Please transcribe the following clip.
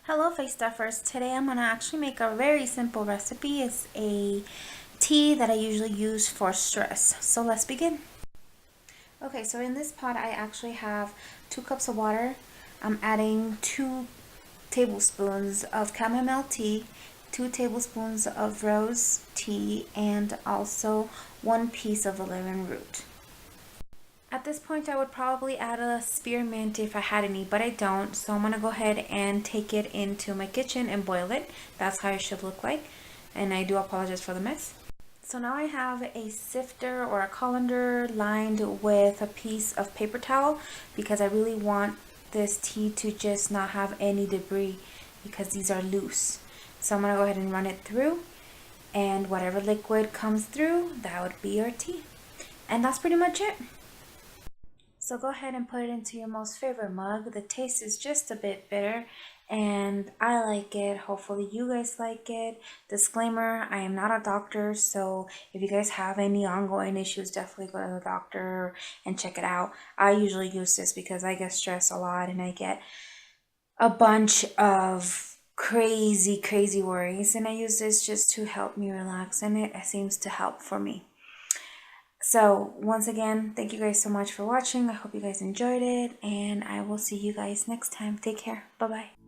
Hello Face Stuffers. Today I'm going to actually make a very simple recipe. It's a tea that I usually use for stress. So let's begin. Okay, so in this pot I actually have 2 cups of water. I'm adding 2 tablespoons of chamomile tea, 2 tablespoons of rose tea, and also 1 piece of valerian root. At this point, I would probably add a spearmint if I had any, but I don't. So I'm going to go ahead and take it into my kitchen and boil it. That's how it should look like. And I do apologize for the mess. So now I have a sifter or a colander lined with a piece of paper towel because I really want this tea to just not have any debris because these are loose. So I'm going to go ahead and run it through, and whatever liquid comes through, that would be your tea. And that's pretty much it. So go ahead and put it into your most favorite mug. The taste is just a bit bitter and I like it. Hopefully you guys like it. Disclaimer, I am not a doctor, so if you guys have any ongoing issues, definitely go to the doctor and check it out. I usually use this because I get stressed a lot and I get a bunch of crazy worries, and I use this just to help me relax, and it seems to help for me. So once again, thank you guys so much for watching. I hope you guys enjoyed it, and I will see you guys next time. Take care. Bye bye.